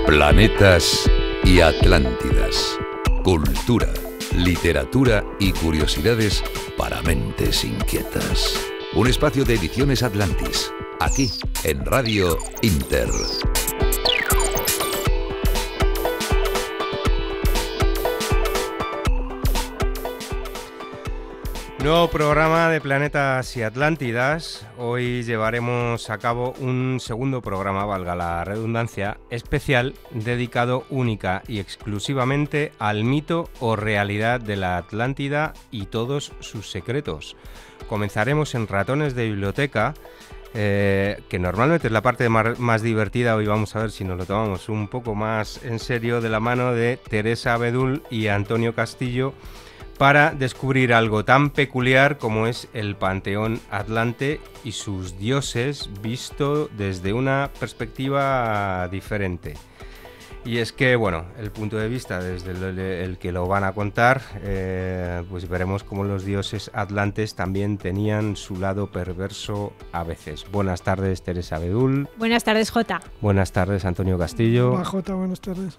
Planetas y Atlántidas. Cultura, literatura y curiosidades para mentes inquietas. Un espacio de Ediciones Atlantis, aquí en Radio Inter. Nuevo programa de Planetas y Atlántidas. Hoy llevaremos a cabo un segundo programa, valga la redundancia, especial dedicado única y exclusivamente al mito o realidad de la Atlántida y todos sus secretos. Comenzaremos en Ratones de Biblioteca, que normalmente es la parte más divertida. Hoy vamos a ver si nos lo tomamos un poco más en serio, de la mano de Teresa Abedul y Antonio Castillo, para descubrir algo tan peculiar como es el Panteón Atlante y sus dioses visto desde una perspectiva diferente. Y es que, bueno, el punto de vista desde el que lo van a contar, pues veremos cómo los dioses atlantes también tenían su lado perverso a veces. Buenas tardes, Teresa Abedul. Buenas tardes, Jota. Buenas tardes, Antonio Castillo. Hola, Jota, buenas tardes.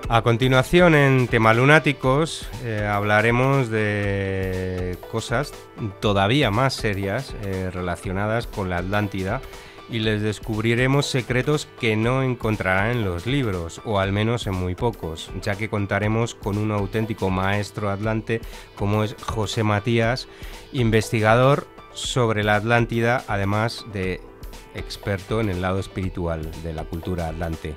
A continuación, en Temalunáticos, hablaremos de cosas todavía más serias relacionadas con la Atlántida, y les descubriremos secretos que no encontrarán en los libros, o al menos en muy pocos, ya que contaremos con un auténtico maestro atlante como es José Matías, investigador sobre la Atlántida, además de experto en el lado espiritual de la cultura atlante.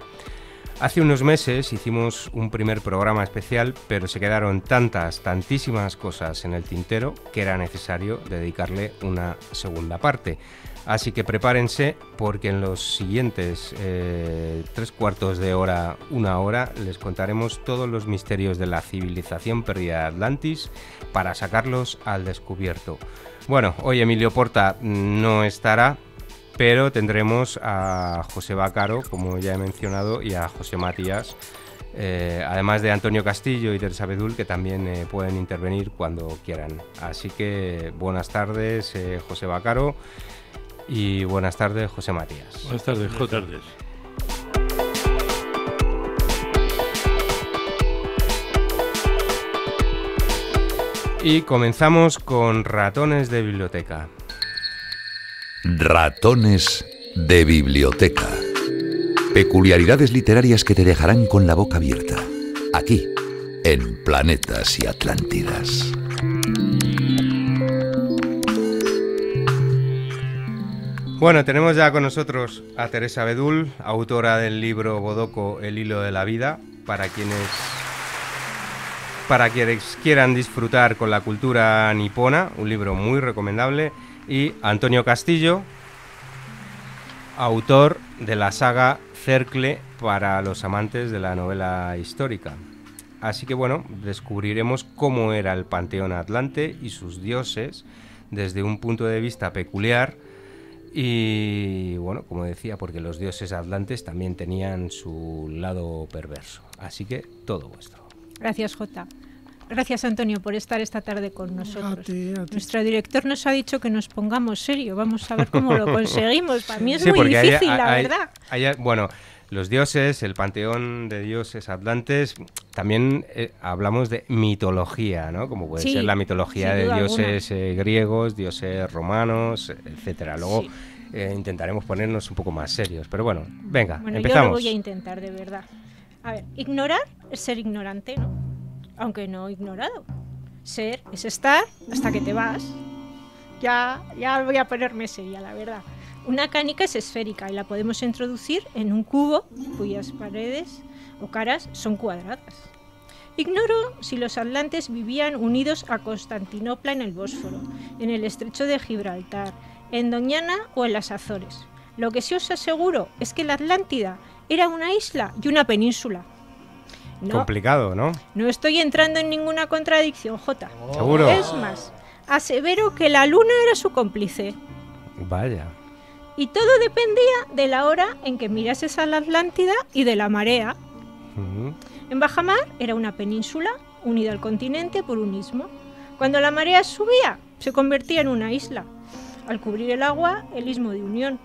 Hace unos meses hicimos un primer programa especial, pero se quedaron tantísimas cosas en el tintero que era necesario dedicarle una segunda parte. Así que prepárense, porque en los siguientes 3/4 de hora, una hora, les contaremos todos los misterios de la civilización perdida de Atlantis para sacarlos al descubierto. Bueno, hoy Emilio Porta no estará, pero tendremos a José Bacaro, como ya he mencionado, y a José Matías, además de Antonio Castillo y Teresa Abedul, que también pueden intervenir cuando quieran. Así que buenas tardes, José Bacaro, y buenas tardes, José Matías. Buenas tardes, Jota. Buenas tardes. Y comenzamos con Ratones de Biblioteca. Ratones de Biblioteca. Peculiaridades literarias que te dejarán con la boca abierta. Aquí, en Planetas y Atlántidas. Bueno, tenemos ya con nosotros a Teresa Abedul, autora del libro Bodoco, El hilo de la vida, para quienes quieran disfrutar con la cultura nipona, un libro muy recomendable. Y Antonio Castillo, autor de la saga Cercle para los amantes de la novela histórica. Así que bueno, descubriremos cómo era el Panteón Atlante y sus dioses desde un punto de vista peculiar. Y bueno, como decía, porque los dioses atlantes también tenían su lado perverso. Así que todo vuestro. Gracias, Jota. Gracias, Antonio, por estar esta tarde con nosotros. A ti. Nuestro director nos ha dicho que nos pongamos serio. Vamos a ver cómo lo conseguimos. Para mí es sí, muy difícil, la verdad. Bueno, los dioses, el panteón de dioses atlantes, también hablamos de mitología, ¿no? Como puede ser la mitología de dioses griegos, dioses romanos, etcétera. Luego intentaremos ponernos un poco más serios. Pero bueno, venga, empezamos. Yo lo voy a intentar, de verdad. A ver, ignorar es ser ignorante, ¿no? Aunque no ignorado. Ser es estar hasta que te vas. Ya voy a ponerme seria, la verdad. Una canica es esférica y la podemos introducir en un cubo cuyas paredes o caras son cuadradas. Ignoro si los atlantes vivían unidos a Constantinopla en el Bósforo, en el estrecho de Gibraltar, en Doñana o en las Azores. Lo que sí os aseguro es que la Atlántida era una isla y una península. No, complicado, ¿no? No estoy entrando en ninguna contradicción, Jota. ¿Seguro? Es más, asevero que la luna era su cómplice. Vaya. Y todo dependía de la hora en que mirases a la Atlántida y de la marea. En bajamar era una península unida al continente por un istmo. Cuando la marea subía, se convertía en una isla. Al cubrir el agua, el istmo de unión.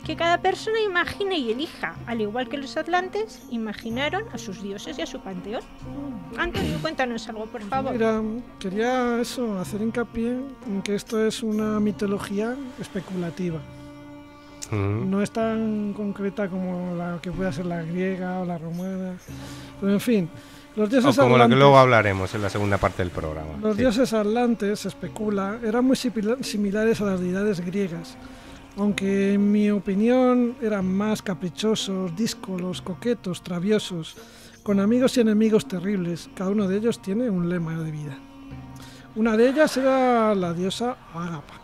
Que cada persona imagine y elija, al igual que los atlantes, imaginaron a sus dioses y a su panteón. Antonio, cuéntanos algo, por favor. Mira, quería hacer hincapié en que esto es una mitología especulativa. No es tan concreta como la que pueda ser la griega o la romana. Pero en fin, los dioses como atlantes, la que luego hablaremos en la segunda parte del programa. Los dioses atlantes, se especula, eran muy similares a las deidades griegas, aunque en mi opinión eran más caprichosos, díscolos, coquetos, traviesos, con amigos y enemigos terribles. Cada uno de ellos tiene un lema de vida. Una de ellas era la diosa Ágapa.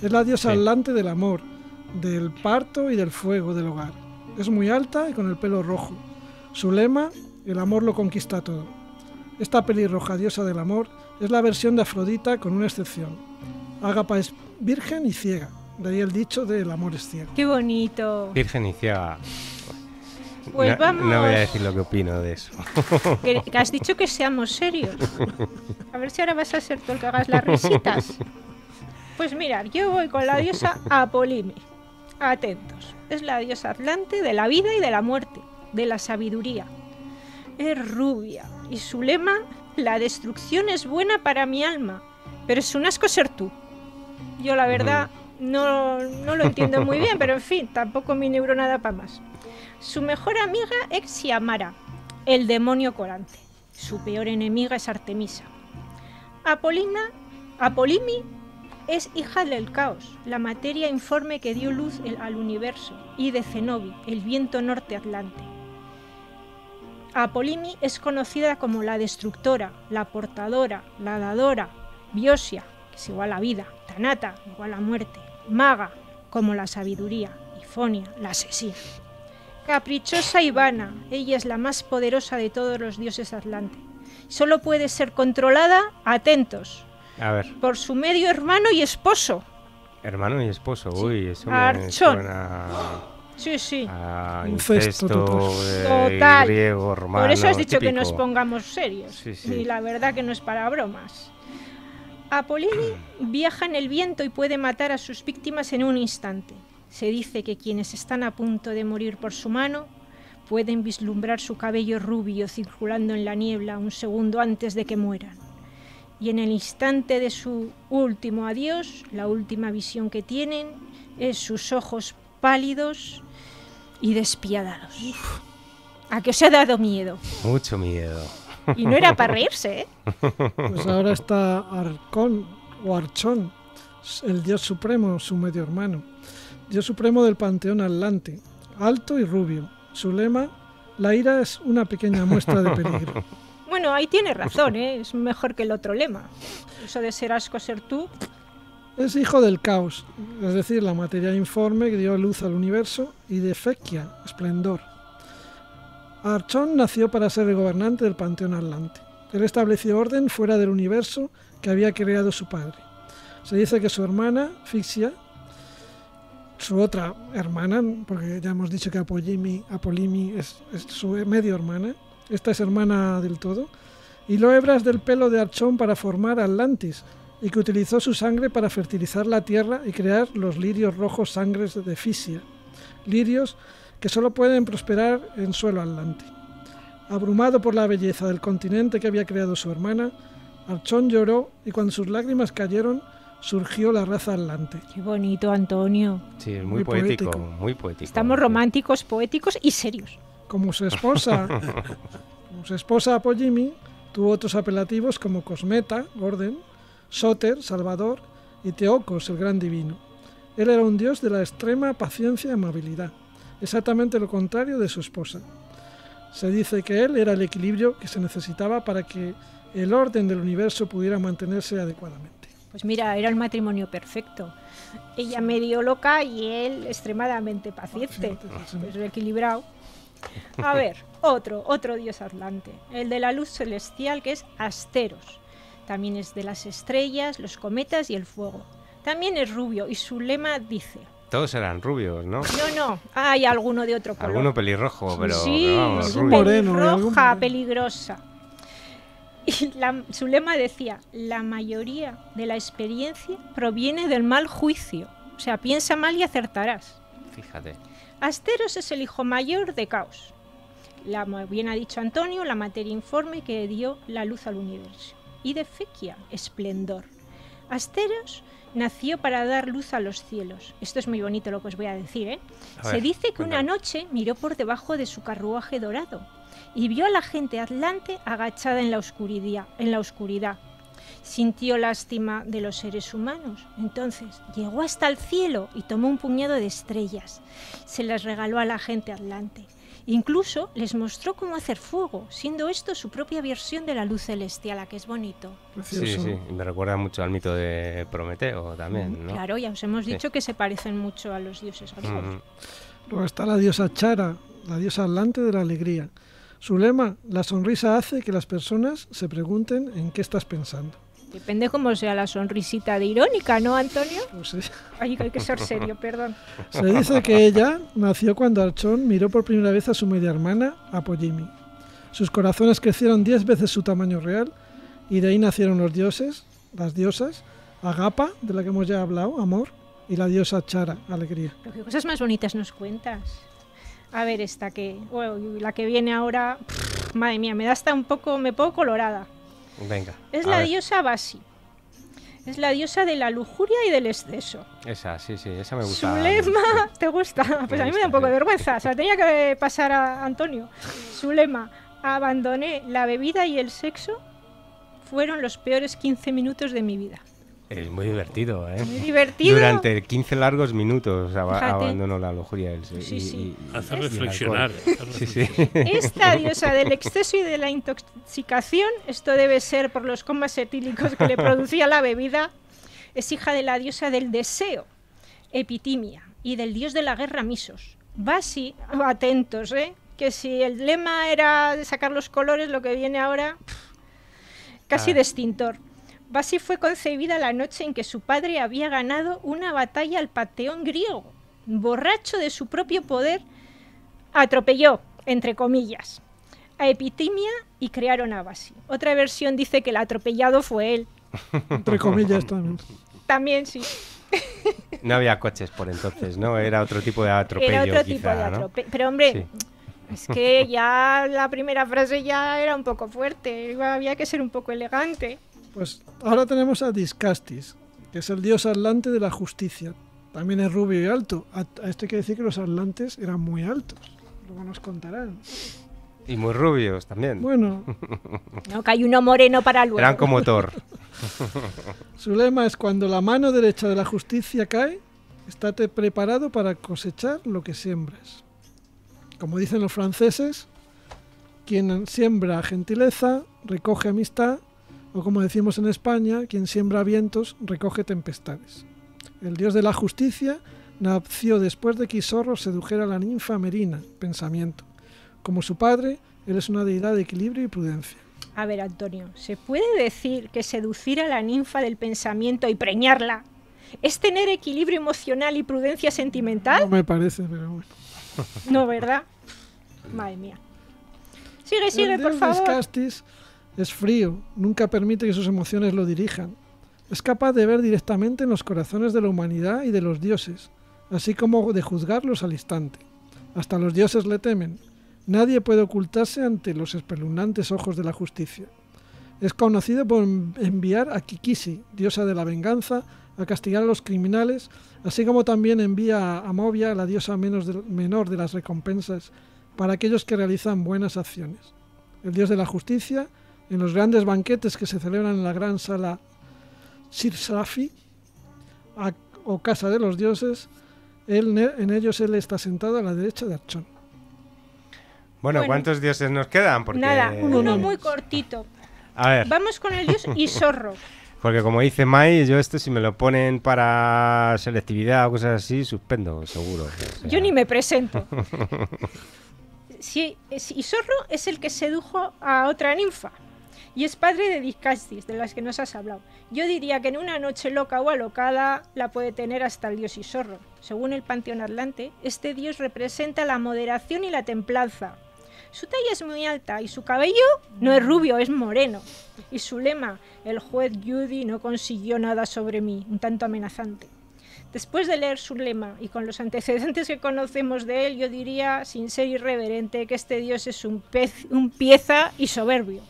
Es la diosa atlante del amor, del parto y del fuego del hogar. Es muy alta y con el pelo rojo. Su lema, el amor lo conquista todo. Esta pelirroja diosa del amor es la versión de Afrodita con una excepción. Ágapa es virgen y ciega. De ahí el dicho de el amor es ciego. ¡Qué bonito! Virgen y ciega. Pues vamos. No voy a decir lo que opino de eso. Que has dicho que seamos serios. A ver si ahora vas a ser tú el que hagas las risitas. Pues mirad, yo voy con la diosa Apolimi. Atentos. Es la diosa atlante de la vida y de la muerte, de la sabiduría. Es rubia y su lema, la destrucción es buena para mi alma, pero es un asco ser tú. Yo la verdad no lo entiendo muy bien, pero en fin, tampoco mi neurona da para más. Su mejor amiga es Xiamara, el demonio corante. Su peor enemiga es Artemisa. Apolimi es hija del caos, la materia informe que dio luz al universo, y de Cenobi, el viento norte atlante. Apolimi es conocida como la destructora, la portadora, la dadora, Biosia, que es igual a vida, Tanata, igual a muerte, Maga, como la sabiduría, y Fonia, la asesina. Caprichosa y vana, ella es la más poderosa de todos los dioses atlantes. Solo puede ser controlada, atentos, a ver, por su medio hermano y esposo. Hermano y esposo, Sí. uy, eso me Archón. suena Sí. a Incesto incesto total. griego, romano. Por eso has dicho que típico. nos pongamos serios. Sí. Y la verdad que no es para bromas. Apolimi viaja en el viento y puede matar a sus víctimas en un instante. Se dice que quienes están a punto de morir por su mano pueden vislumbrar su cabello rubio circulando en la niebla un segundo antes de que mueran. Y en el instante de su último adiós, la última visión que tienen es sus ojos pálidos y despiadados. ¿A qué os ha dado miedo? Mucho miedo. Y no era para reírse, ¿eh? Pues ahora está Arcón o Archón, el dios supremo, su medio hermano. Dios supremo del panteón atlante, alto y rubio. Su lema, la ira es una pequeña muestra de peligro. Bueno, ahí tiene razón, ¿eh? Es mejor que el otro lema. Eso de ser asco ser tú. Es hijo del caos, es decir, la materia informe que dio luz al universo, y de Fequia, esplendor. Archón nació para ser el gobernante del panteón atlante. Él estableció orden fuera del universo que había creado su padre. Se dice que su hermana, Fixia, su otra hermana, porque ya hemos dicho que Apolimi es su medio hermana, esta es hermana del todo, hiló hebras del pelo de Archón para formar Atlantis, y que utilizó su sangre para fertilizar la tierra y crear los lirios rojos sangres de Fisia, lirios que solo pueden prosperar en suelo atlante. Abrumado por la belleza del continente que había creado su hermana, Archón lloró y cuando sus lágrimas cayeron, surgió la raza atlante. Qué bonito, Antonio. Sí, es Muy muy poético, poético. muy poético. Estamos románticos, poéticos y serios. Como su esposa Apolimi, tuvo otros apelativos como Cosmeta, orden, Soter, salvador, y Teocos, el gran divino. Él era un dios de la extrema paciencia y amabilidad, exactamente lo contrario de su esposa. Se dice que él era el equilibrio que se necesitaba para que el orden del universo pudiera mantenerse adecuadamente. Pues mira, era el matrimonio perfecto. Ella medio loca y él extremadamente paciente. Pues equilibrado. A ver, otro dios atlante. El de la luz celestial, que es Asteros. También es de las estrellas, los cometas y el fuego. También es rubio y su lema dice... Todos eran rubios, ¿no? No, hay alguno de otro color. Alguno pelirrojo, pero, Sí, pero vamos, es algún rubio. moreno, pelirroja, algún moreno. peligrosa. Y su lema decía: la mayoría de la experiencia proviene del mal juicio. O sea, piensa mal y acertarás. Fíjate. Asteros es el hijo mayor de Caos. Bien ha dicho Antonio, la materia informe que dio la luz al universo. Y de Fequia, esplendor. Asteros nació para dar luz a los cielos. Esto es muy bonito lo que os voy a decir, ¿eh? Se dice que una noche miró por debajo de su carruaje dorado y vio a la gente atlante agachada en la oscuridad. Sintió lástima de los seres humanos. Entonces llegó hasta el cielo y tomó un puñado de estrellas. Se las regaló a la gente atlante. Incluso les mostró cómo hacer fuego, siendo esto su propia versión de la luz celestial, ¿a que es bonito? Sí, sí, me recuerda mucho al mito de Prometeo también, ¿no? Claro, ya os hemos dicho que se parecen mucho a los dioses griegos. Luego está la diosa Chara, la diosa atlante de la alegría. Su lema: la sonrisa hace que las personas se pregunten en qué estás pensando. Depende cómo sea la sonrisita de irónica, ¿no, Antonio? Pues sí. Ay, hay que ser serio, perdón. Se dice que ella nació cuando Archón miró por primera vez a su media hermana, Apollimi. Sus corazones crecieron 10 veces su tamaño real y de ahí nacieron los dioses, las diosas, Agapa, de la que hemos ya hablado, amor, y la diosa Chara, alegría. Pero qué cosas más bonitas nos cuentas. A ver, la que viene ahora, madre mía, me da hasta me pongo colorada. Venga. Es la diosa Basi. Es la diosa de la lujuria y del exceso. Esa, sí, esa me gusta. Su lema, ¿te gusta? Pues a mí me da un poco de vergüenza. Se la tenía que pasar a Antonio. Su lema: abandoné la bebida y el sexo. Fueron los peores 15 minutos de mi vida. Es muy divertido, ¿eh? Muy divertido. Durante 15 largos minutos abandono la lujuria del sexo. Sí. Hace reflexionar. Sí. Esta diosa del exceso y de la intoxicación, esto debe ser por los comas etílicos que le producía la bebida, es hija de la diosa del deseo, Epitimia, y del dios de la guerra, Misos. Basi, atentos, que si el lema era sacar los colores, lo que viene ahora, casi de extintor. Basi fue concebida la noche en que su padre había ganado una batalla al panteón griego. Borracho de su propio poder, atropelló, entre comillas, a Epitimia y crearon a Basi. Otra versión dice que el atropellado fue él. Entre comillas también. También sí. No había coches por entonces, ¿no? Era otro tipo de atropello. Era otro quizá, tipo de ¿no? atropello. Pero hombre, Sí. es que ya la primera frase ya era un poco fuerte. Había que ser un poco elegante. Pues ahora tenemos a Discastis, que es el dios atlante de la justicia. También es rubio y alto. A esto hay que decir que los atlantes eran muy altos. Luego nos contarán. Y muy rubios también. Bueno, No, que hay uno moreno para luego. Eran como Thor. su lema es: cuando la mano derecha de la justicia cae, estate preparado para cosechar lo que siembras. Como dicen los franceses, quien siembra gentileza, recoge amistad, o como decimos en España, quien siembra vientos, recoge tempestades. El dios de la justicia nació después de que Isorro sedujera a la ninfa Merina, pensamiento. Como su padre, él es una deidad de equilibrio y prudencia. A ver, Antonio, ¿se puede decir que seducir a la ninfa del pensamiento y preñarla es tener equilibrio emocional y prudencia No sentimental? me parece, pero bueno. No, ¿verdad? Madre mía. Sigue, El por dios favor. Discastis es frío, nunca permite que sus emociones lo dirijan. Es capaz de ver directamente en los corazones de la humanidad y de los dioses, así como de juzgarlos al instante. Hasta los dioses le temen. Nadie puede ocultarse ante los espeluznantes ojos de la justicia. Es conocido por enviar a Kikisi, diosa de la venganza, a castigar a los criminales, así como también envía a Movia, la diosa menor de las recompensas, para aquellos que realizan buenas acciones. El dios de la justicia, en los grandes banquetes que se celebran en la gran sala Sirsafi, o casa de los dioses, en ellos él está sentado a la derecha de Archón. Bueno, Bueno. ¿cuántos dioses nos quedan? Porque... Nada, uno no. muy cortito. A ver, Vamos con el dios Isorro. porque como dice Mai, yo esto si me lo ponen para selectividad o cosas así, suspendo, seguro. O sea, Yo ni me presento. Sí, Isorro es el que sedujo a otra ninfa y es padre de Discastis, de las que nos has hablado. Yo diría que en una noche loca o alocada la puede tener hasta el dios Isorro. Según el panteón atlante, este dios representa la moderación y la templanza. Su talla es muy alta y su cabello no es rubio, es moreno. Y su lema, el juez Judy no consiguió nada sobre mí, un tanto amenazante. Después de leer su lema y con los antecedentes que conocemos de él, yo diría, sin ser irreverente, que este dios es un pieza y soberbio.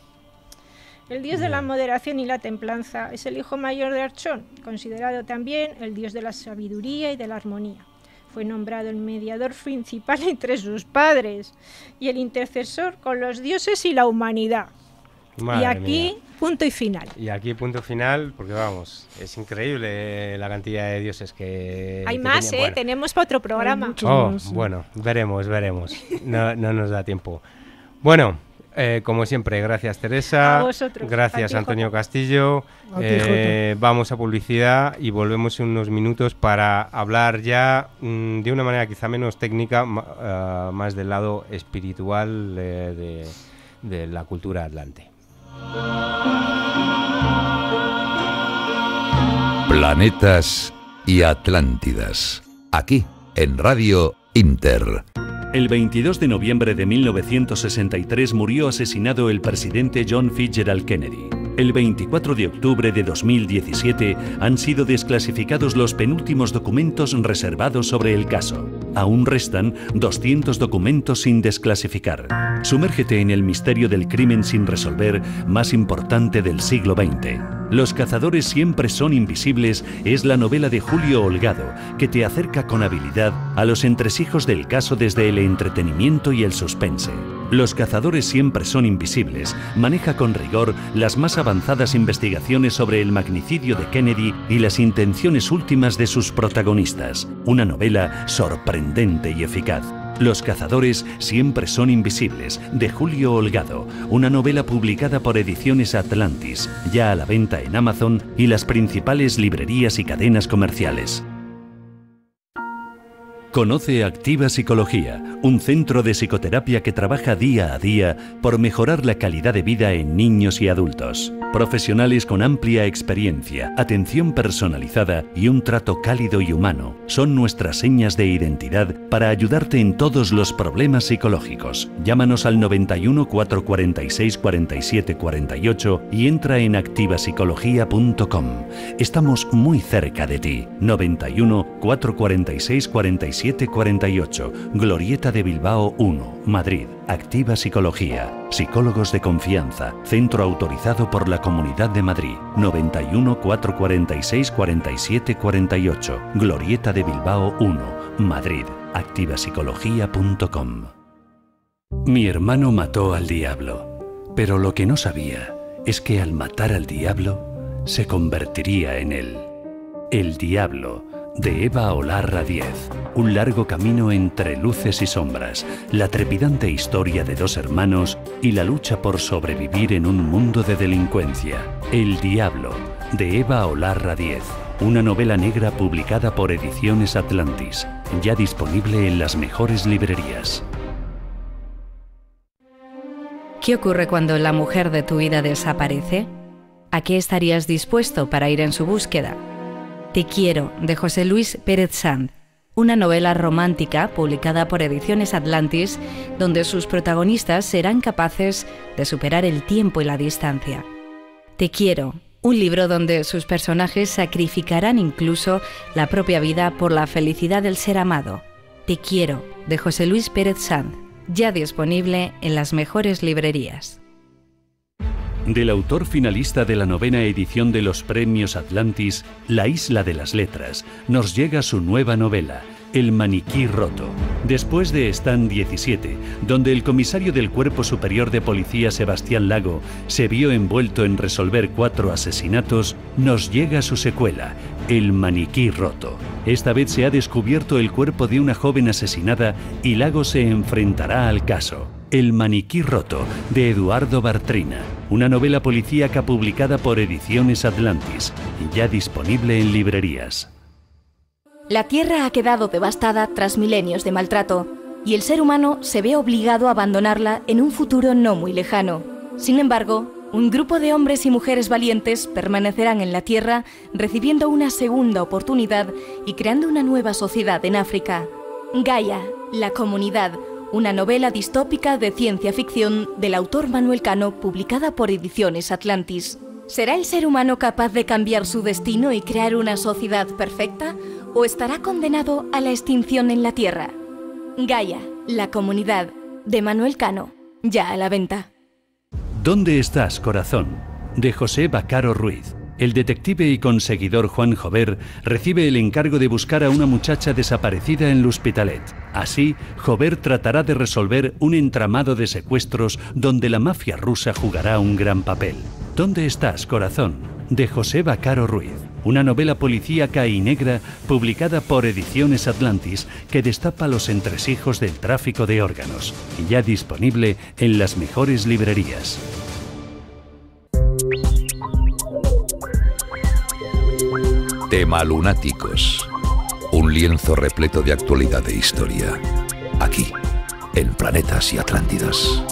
El dios de la moderación y la templanza es el hijo mayor de Archón, considerado también el dios de la sabiduría y de la armonía. Fue nombrado el mediador principal entre sus padres y el intercesor con los dioses y la humanidad. Madre y aquí, mía. punto y final. Y aquí punto final, porque vamos, es increíble la cantidad de dioses que... Hay que más, tenía. Bueno. Tenemos para otro programa. Bueno, veremos. No nos da tiempo. Bueno, como siempre, gracias Teresa. A vosotros. Gracias A ti, Antonio Jota. Castillo. A ti, Jota. Vamos a publicidad y volvemos en unos minutos para hablar ya de una manera quizá menos técnica, más del lado espiritual de la cultura atlante. Planetas y Atlántidas. Aquí, en Radio Inter. El 22 de noviembre de 1963 murió asesinado el presidente John Fitzgerald Kennedy. El 24 de octubre de 2017 han sido desclasificados los penúltimos documentos reservados sobre el caso. Aún restan 200 documentos sin desclasificar. Sumérgete en el misterio del crimen sin resolver más importante del siglo XX. Los cazadores siempre son invisibles es la novela de Julio Holgado, que te acerca con habilidad a los entresijos del caso desde el entretenimiento y el suspense. Los cazadores siempre son invisibles maneja con rigor las más avanzadas investigaciones sobre el magnicidio de Kennedy y las intenciones últimas de sus protagonistas. Una novela sorprendente y eficaz. Los cazadores siempre son invisibles, de Julio Holgado, una novela publicada por Ediciones Atlantis, ya a la venta en Amazon y las principales librerías y cadenas comerciales. Conoce Activa Psicología, un centro de psicoterapia que trabaja día a día por mejorar la calidad de vida en niños y adultos. Profesionales con amplia experiencia, atención personalizada y un trato cálido y humano son nuestras señas de identidad para ayudarte en todos los problemas psicológicos. Llámanos al 91 446 47 48 y entra en activapsicología.com. Estamos muy cerca de ti. 91 446 47 48, Glorieta de Bilbao 1, Madrid. Activa Psicología. Psicólogos de confianza. Centro autorizado por la Comunidad de Madrid. 91 446 47 48, Glorieta de Bilbao 1, Madrid. activapsicología.com. Mi hermano mató al diablo, pero lo que no sabía es que al matar al diablo se convertiría en él. El diablo, de Eva Olarra Díez. Un largo camino entre luces y sombras, la trepidante historia de dos hermanos y la lucha por sobrevivir en un mundo de delincuencia. El diablo, de Eva Olarra Díez. Una novela negra publicada por Ediciones Atlantis, ya disponible en las mejores librerías. ¿Qué ocurre cuando la mujer de tu vida desaparece? ¿A qué estarías dispuesto para ir en su búsqueda? Te quiero, de José Luis Pérez Sanz, una novela romántica publicada por Ediciones Atlantis, donde sus protagonistas serán capaces de superar el tiempo y la distancia. Te quiero, un libro donde sus personajes sacrificarán incluso la propia vida por la felicidad del ser amado. Te quiero, de José Luis Pérez Sanz, ya disponible en las mejores librerías. Del autor finalista de la 9ª edición de los Premios Atlantis, La Isla de las Letras, nos llega su nueva novela, El maniquí roto. Después de Stand 17, donde el comisario del Cuerpo Superior de Policía Sebastián Lago se vio envuelto en resolver 4 asesinatos, nos llega su secuela, El maniquí roto. Esta vez se ha descubierto el cuerpo de una joven asesinada y Lago se enfrentará al caso. El maniquí roto, de Eduardo Bartrina, una novela policíaca publicada por Ediciones Atlantis, ya disponible en librerías. La Tierra ha quedado devastada tras milenios de maltrato, y el ser humano se ve obligado a abandonarla en un futuro no muy lejano. Sin embargo, un grupo de hombres y mujeres valientes permanecerán en la Tierra, recibiendo una segunda oportunidad y creando una nueva sociedad en África. Gaia, la comunidad, una novela distópica de ciencia ficción del autor Manuel Cano, publicada por Ediciones Atlantis. ¿Será el ser humano capaz de cambiar su destino y crear una sociedad perfecta? ¿O estará condenado a la extinción en la Tierra? Gaia, la comunidad, de Manuel Cano, ya a la venta. ¿Dónde estás, corazón?, de José Bacaro Ruiz. El detective y conseguidor Juan Jover recibe el encargo de buscar a una muchacha desaparecida en l'Hospitalet. Así, Jover tratará de resolver un entramado de secuestros donde la mafia rusa jugará un gran papel. ¿Dónde estás, corazón?, de José Bacaro Ruiz. Una novela policíaca y negra publicada por Ediciones Atlantis que destapa los entresijos del tráfico de órganos y ya disponible en las mejores librerías. Temalunáticos. Un lienzo repleto de actualidad e historia. Aquí, en Planetas y Atlántidas.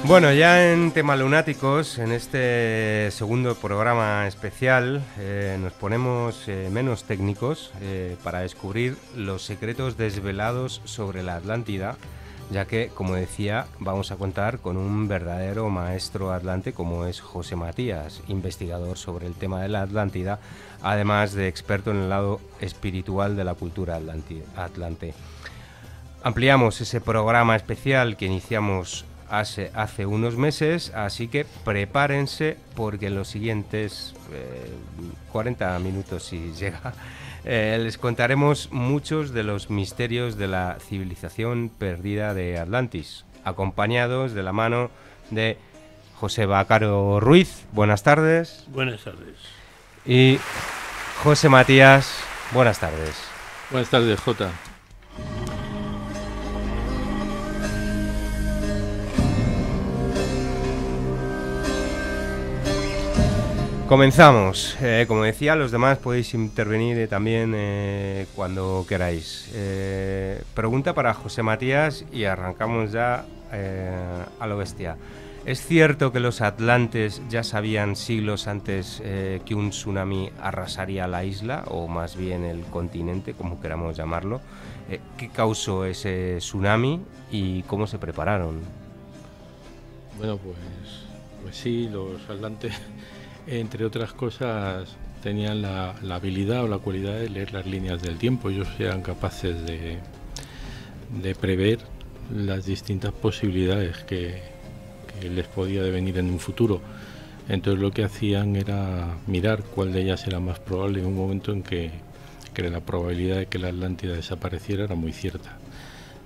Bueno, ya en Temalunáticos, en este segundo programa especial, nos ponemos menos técnicos para descubrir los secretos desvelados sobre la Atlántida, ya que, como decía, vamos a contar con un verdadero maestro atlante como es José Matías, investigador sobre el tema de la Atlántida, además de experto en el lado espiritual de la cultura atlante. Ampliamos ese programa especial que iniciamos hace unos meses, así que prepárense porque en los siguientes 40 minutos, si llega, les contaremos muchos de los misterios de la civilización perdida de Atlantis, acompañados de la mano de José Bacaro Ruiz. Buenas tardes. Buenas tardes. Y José Matías. Buenas tardes. Buenas tardes, Jota. Comenzamos. Como decía, los demás podéis intervenir también cuando queráis. Pregunta para José Matías y arrancamos ya a lo bestia. ¿Es cierto que los atlantes ya sabían siglos antes que un tsunami arrasaría la isla, o más bien el continente, como queramos llamarlo? ¿Qué causó ese tsunami y cómo se prepararon? Bueno, pues sí, los atlantes, entre otras cosas, tenían la habilidad o la cualidad de leer las líneas del tiempo. Ellos eran capaces de prever las distintas posibilidades que les podía devenir en un futuro. Entonces lo que hacían era mirar cuál de ellas era más probable en un momento en que la probabilidad de que la Atlántida desapareciera era muy cierta.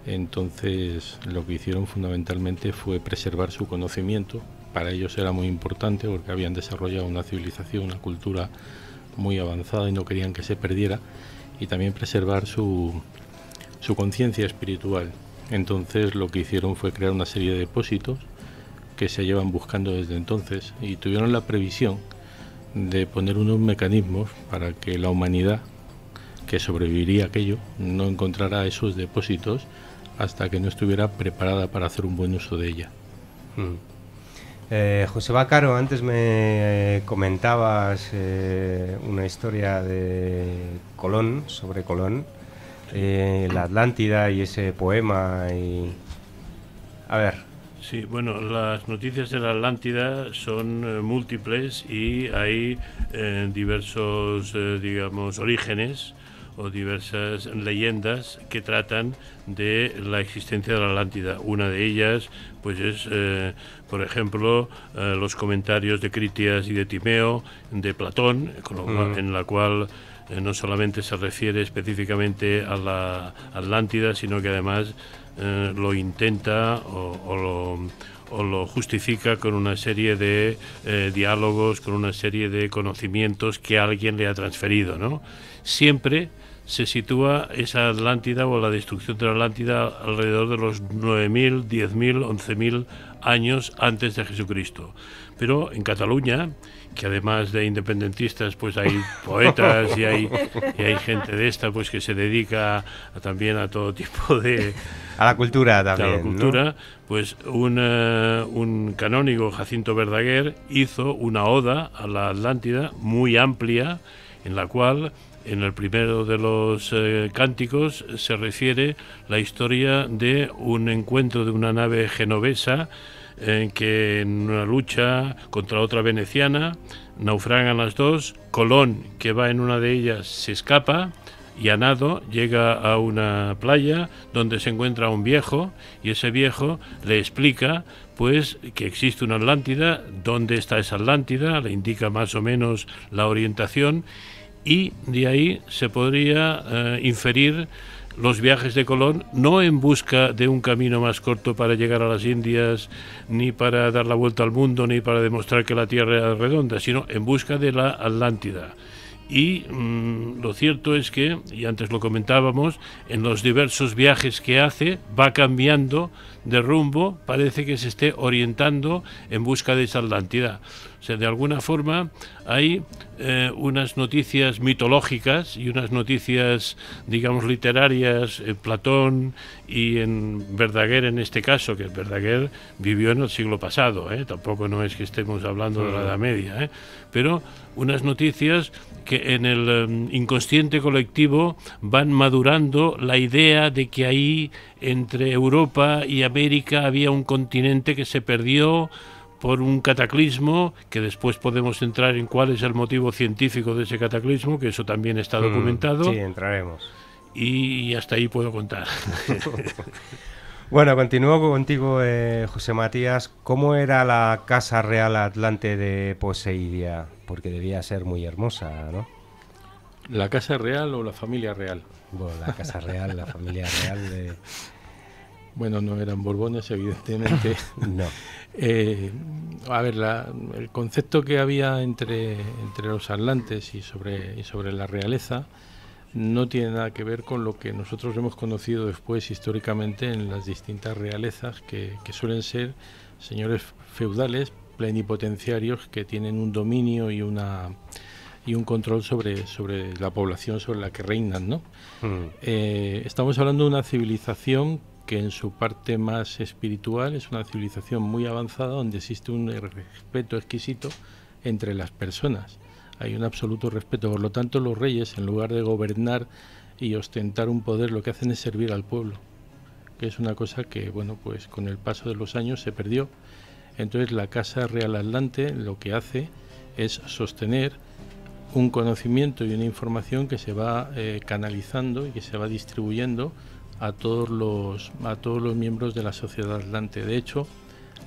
Entonces lo que hicieron fundamentalmente fue preservar su conocimiento. Para ellos era muy importante porque habían desarrollado una civilización, una cultura muy avanzada y no querían que se perdiera, y también preservar su conciencia espiritual. Entonces lo que hicieron fue crear una serie de depósitos que se llevan buscando desde entonces, y tuvieron la previsión de poner unos mecanismos para que la humanidad que sobreviviría a aquello no encontrara esos depósitos hasta que no estuviera preparada para hacer un buen uso de ella. José Bacaro, antes me comentabas una historia de Colón, sobre Colón, la Atlántida y ese poema. A ver. Sí, bueno, las noticias de la Atlántida son múltiples y hay diversos, digamos, orígenes o diversas leyendas que tratan de la existencia de la Atlántida. Una de ellas pues es, por ejemplo, los comentarios de Critias y de Timeo de Platón, en la cual no solamente se refiere específicamente a la Atlántida, sino que además lo intenta o lo justifica con una serie de diálogos, con una serie de conocimientos que alguien le ha transferido, ¿no? Siempre se sitúa esa Atlántida o la destrucción de la Atlántida alrededor de los 9.000, 10.000, 11.000 años antes de Jesucristo. Pero en Cataluña, que además de independentistas pues hay poetas y hay gente de esta pues que se dedica también a todo tipo de... A la cultura también, a la cultura, ¿no? Pues un canónigo, Jacinto Verdaguer, hizo una oda a la Atlántida muy amplia, en la cual en el primero de los cánticos se refiere la historia de un encuentro de una nave genovesa que en una lucha contra otra veneciana naufragan las dos. Colón, que va en una de ellas, se escapa y a nado llega a una playa donde se encuentra un viejo, y ese viejo le explica pues que existe una Atlántida, dónde está esa Atlántida, le indica más o menos la orientación, y de ahí se podría inferir los viajes de Colón, no en busca de un camino más corto para llegar a las Indias, ni para dar la vuelta al mundo, ni para demostrar que la Tierra era redonda, sino en busca de la Atlántida. Y lo cierto es que, y antes lo comentábamos, en los diversos viajes que hace va cambiando de rumbo, parece que se esté orientando en busca de esa Atlántida. O sea, de alguna forma hay unas noticias mitológicas y unas noticias, digamos, literarias, Platón y en Verdaguer en este caso, que Verdaguer vivió en el siglo pasado, tampoco no es que estemos hablando de la Edad Media, pero unas noticias que en el inconsciente colectivo van madurando la idea de que ahí entre Europa y América había un continente que se perdió por un cataclismo, que después podemos entrar en cuál es el motivo científico de ese cataclismo, que eso también está documentado. Sí, entraremos. Y hasta ahí puedo contar. Bueno, continúo contigo, José Matías. ¿Cómo era la Casa Real Atlante de Poseidia? Porque debía ser muy hermosa, ¿no? ¿La Casa Real o la familia real? Bueno, la Casa Real, la familia real de... Bueno, no eran borbones, evidentemente. No. A ver, el concepto que había entre los atlantes y sobre la realeza no tiene nada que ver con lo que nosotros hemos conocido después históricamente en las distintas realezas, que suelen ser señores feudales plenipotenciarios que tienen un dominio y un control sobre la población sobre la que reinan, ¿no? Estamos hablando de una civilización que en su parte más espiritual es una civilización muy avanzada, donde existe un respeto exquisito entre las personas. Hay un absoluto respeto. Por lo tanto, los reyes, en lugar de gobernar y ostentar un poder, lo que hacen es servir al pueblo, que es una cosa que, bueno, pues con el paso de los años se perdió. Entonces, la Casa Real Atlante lo que hace es sostener un conocimiento y una información que se va canalizando y que se va distribuyendo a todos los miembros de la sociedad atlante. De hecho,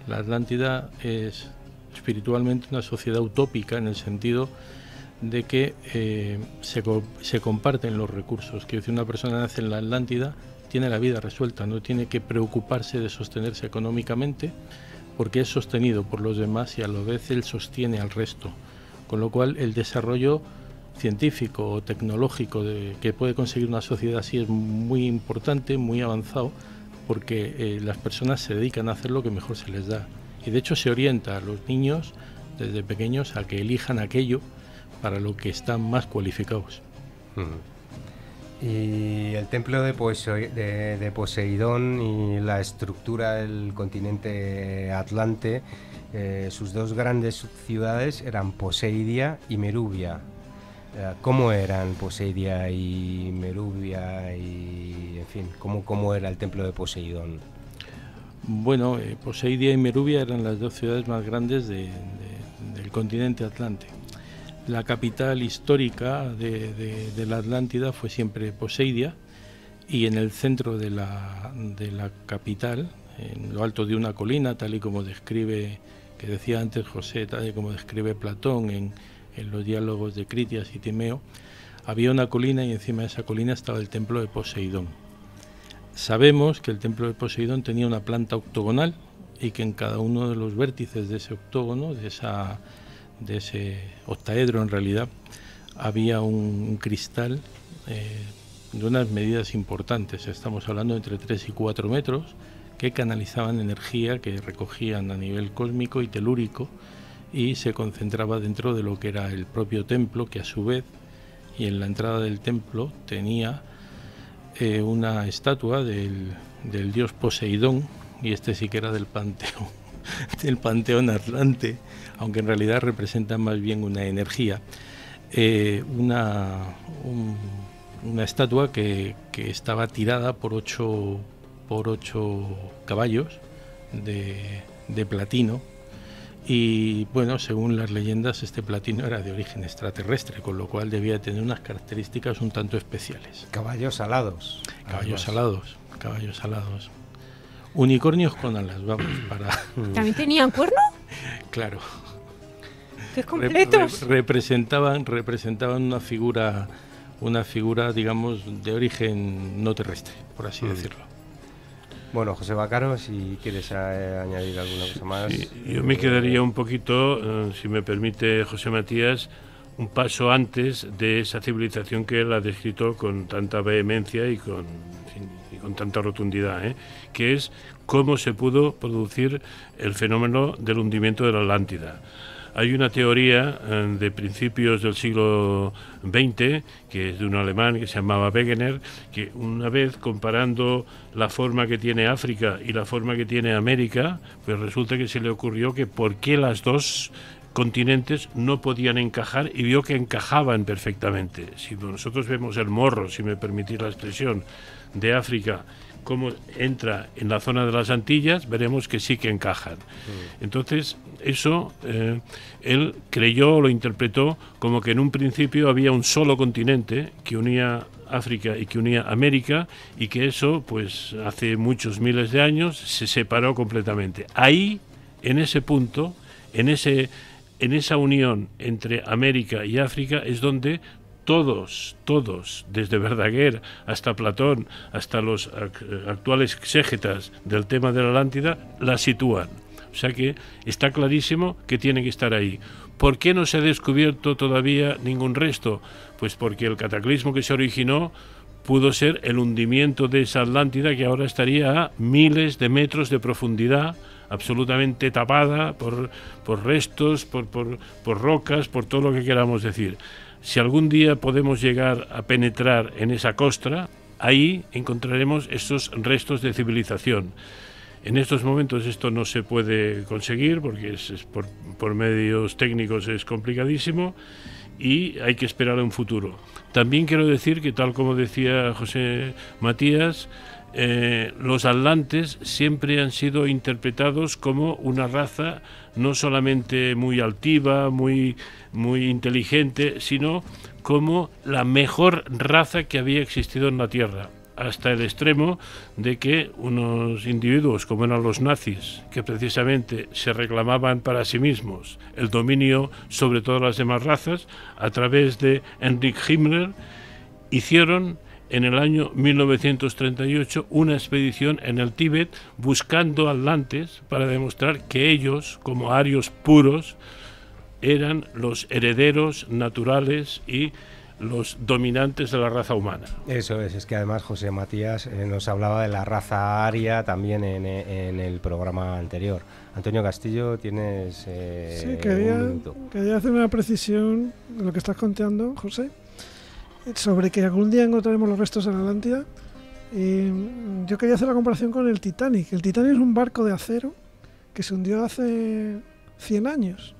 la Atlántida es espiritualmente una sociedad utópica, en el sentido de que se comparten los recursos. Que si una persona nace en la Atlántida, tiene la vida resuelta, no tiene que preocuparse de sostenerse económicamente, porque es sostenido por los demás y a la vez él sostiene al resto. Con lo cual, el desarrollo científico o tecnológico que puede conseguir una sociedad así es muy importante, muy avanzado, porque las personas se dedican a hacer lo que mejor se les da. Y de hecho se orienta a los niños desde pequeños a que elijan aquello para lo que están más cualificados. Y el templo de Poseidón y la estructura del continente atlante, sus dos grandes ciudades eran Poseidia y Merubia. ¿Cómo eran Poseidia y Merubia? Y, en fin, ¿cómo era el templo de Poseidón? Bueno, Poseidia y Merubia eran las dos ciudades más grandes del continente atlante. La capital histórica de la Atlántida fue siempre Poseidia, y en el centro de la capital, en lo alto de una colina, tal y como describe, que decía antes José, tal y como describe Platón en los diálogos de Critias y Timeo, había una colina y encima de esa colina estaba el templo de Poseidón. Sabemos que el templo de Poseidón tenía una planta octogonal y que en cada uno de los vértices de ese octógono, de ese octaedro en realidad, había un cristal unas medidas importantes. Estamos hablando de entre 3 y 4 metros, que canalizaban energía que recogían a nivel cósmico y telúrico y se concentraba dentro de lo que era el propio templo, que a su vez, y en la entrada del templo tenía una estatua del dios Poseidón, y este sí que era del panteón del panteón atlante, aunque en realidad representa más bien una energía, una estatua que estaba tirada por 8 caballos de platino. Y bueno, según las leyendas, este platino era de origen extraterrestre, con lo cual debía tener unas características un tanto especiales. Caballos alados. Caballos alados. Unicornios con alas, vamos, para... ¿También tenían cuerno? Claro. ¡Qué completos! Representaban una figura, digamos, de origen no terrestre, por así decirlo. Bueno, José Bacaro, si quieres añadir alguna cosa más. Sí, yo me quedaría un poquito, si me permite José Matías, un paso antes de esa civilización que él ha descrito con tanta vehemencia y con tanta rotundidad, que es cómo se pudo producir el fenómeno del hundimiento de la Atlántida. Hay una teoría de principios del siglo XX, que es de un alemán que se llamaba Wegener, que una vez comparando la forma que tiene África y la forma que tiene América, pues resulta que se le ocurrió que por qué las dos continentes no podían encajar, y vio que encajaban perfectamente. Si nosotros vemos el morro, si me permitís la expresión, de África, cómo entra en la zona de las Antillas, veremos que sí que encajan. Entonces, eso él creyó, lo interpretó como que en un principio había un solo continente que unía África y que unía América, y que eso, pues hace muchos miles de años, se separó completamente. Ahí, en ese punto, en esa unión entre América y África, es donde todos, desde Verdaguer hasta Platón, hasta los actuales exégetas del tema de la Atlántida, la sitúan. O sea que está clarísimo que tiene que estar ahí. ¿Por qué no se ha descubierto todavía ningún resto? Pues porque el cataclismo que se originó pudo ser el hundimiento de esa Atlántida, que ahora estaría a miles de metros de profundidad, absolutamente tapada por restos, por rocas, por todo lo que queramos decir. Si algún día podemos llegar a penetrar en esa costra, ahí encontraremos esos restos de civilización. En estos momentos esto no se puede conseguir porque por medios técnicos es complicadísimo, y hay que esperar a un futuro. También quiero decir que, tal como decía José Matías, los atlantes siempre han sido interpretados como una raza no solamente muy altiva, muy inteligente, sino como la mejor raza que había existido en la Tierra, hasta el extremo de que unos individuos como eran los nazis, que precisamente se reclamaban para sí mismos el dominio sobre todas las demás razas, a través de Heinrich Himmler, hicieron en el año 1938 una expedición en el Tíbet buscando atlantes para demostrar que ellos, como arios puros, eran los herederos naturales y los dominantes de la raza humana. Eso es que además José Matías nos hablaba de la raza aria también en el programa anterior. Antonio Castillo, tienes sí, quería hacer una precisión de lo que estás contando, José, sobre que algún día encontraremos los restos de la Atlántida. Yo quería hacer la comparación con el Titanic. El Titanic es un barco de acero que se hundió hace 100 años.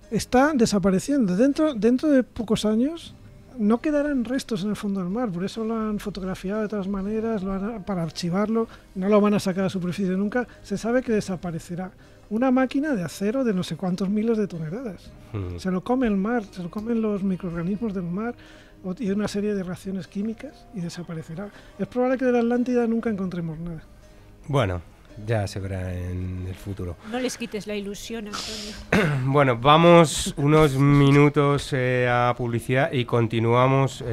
Está desapareciendo. Dentro de pocos años no quedarán restos en el fondo del mar, por eso lo han fotografiado de todas maneras, para archivarlo, no lo van a sacar a superficie nunca. Se sabe que desaparecerá. Una máquina de acero de no sé cuántos miles de toneladas. Se lo come el mar, se lo comen los microorganismos del mar y una serie de reacciones químicas, y desaparecerá. Es probable que de la Atlántida nunca encontremos nada. Bueno, ya se verá en el futuro. No les quites la ilusión, Antonio. Bueno, vamos unos minutos a publicidad y continuamos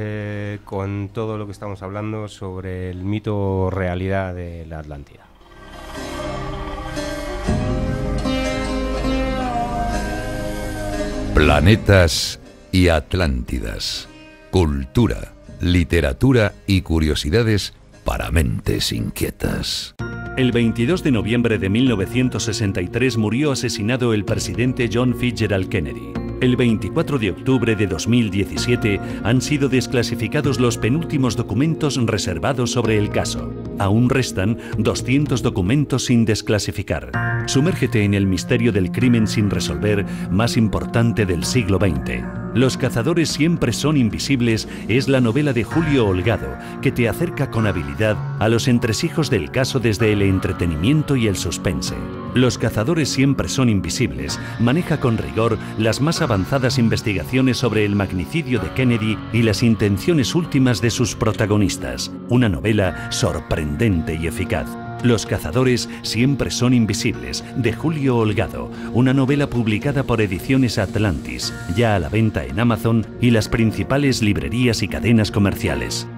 con todo lo que estamos hablando sobre el mito realidad de la Atlántida. Planetas y Atlántidas. Cultura, literatura y curiosidades para mentes inquietas. El 22 de noviembre de 1963 murió asesinado el presidente John Fitzgerald Kennedy. El 24 de octubre de 2017 han sido desclasificados los penúltimos documentos reservados sobre el caso. Aún restan 200 documentos sin desclasificar. Sumérgete en el misterio del crimen sin resolver más importante del siglo XX. Los cazadores siempre son invisibles es la novela de Julio Holgado, que te acerca con habilidad a los entresijos del caso desde el entretenimiento y el suspense. Los cazadores siempre son invisibles maneja con rigor las más avanzadas investigaciones sobre el magnicidio de Kennedy y las intenciones últimas de sus protagonistas. Una novela sorprendente y eficaz. Los cazadores siempre son invisibles, de Julio Holgado, una novela publicada por Ediciones Atlantis, ya a la venta en Amazon y las principales librerías y cadenas comerciales.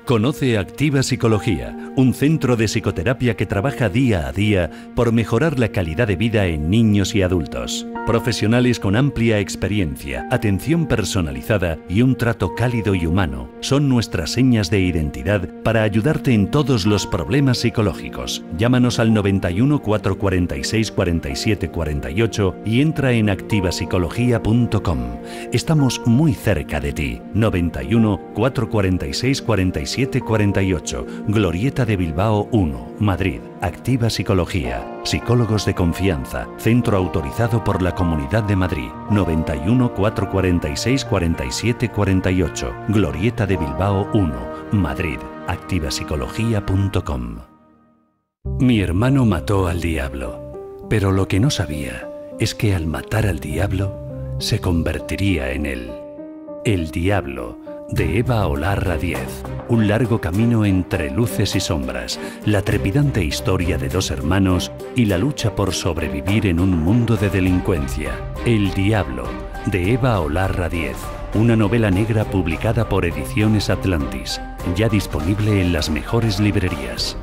Conoce Activa Psicología, un centro de psicoterapia que trabaja día a día por mejorar la calidad de vida en niños y adultos. Profesionales con amplia experiencia, atención personalizada y un trato cálido y humano son nuestras señas de identidad para ayudarte en todos los problemas psicológicos. Llámanos al 91 446 47 48 y entra en activapsicología.com. Estamos muy cerca de ti. 91 446 47 48, Glorieta de Bilbao 1, Madrid. Activa Psicología. Psicólogos de confianza. Centro autorizado por la Comunidad de Madrid. 91 446 47 48, Glorieta de Bilbao 1, Madrid. activapsicología.com. Mi hermano mató al diablo, pero lo que no sabía es que al matar al diablo se convertiría en él. El diablo, de Eva Olarra Díez. Un largo camino entre luces y sombras, la trepidante historia de dos hermanos y la lucha por sobrevivir en un mundo de delincuencia. El diablo, de Eva Olarra Díez. Una novela negra publicada por Ediciones Atlantis, ya disponible en las mejores librerías.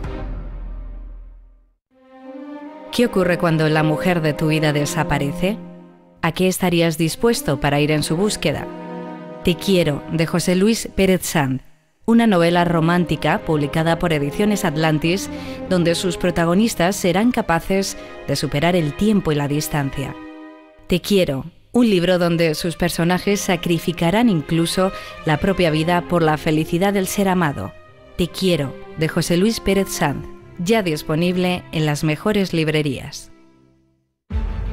¿Qué ocurre cuando la mujer de tu vida desaparece? ¿A qué estarías dispuesto para ir en su búsqueda? Te quiero, de José Luis Pérez Sanz, una novela romántica publicada por Ediciones Atlantis, donde sus protagonistas serán capaces de superar el tiempo y la distancia. Te quiero, un libro donde sus personajes sacrificarán incluso la propia vida por la felicidad del ser amado. Te quiero, de José Luis Pérez Sanz, ya disponible en las mejores librerías.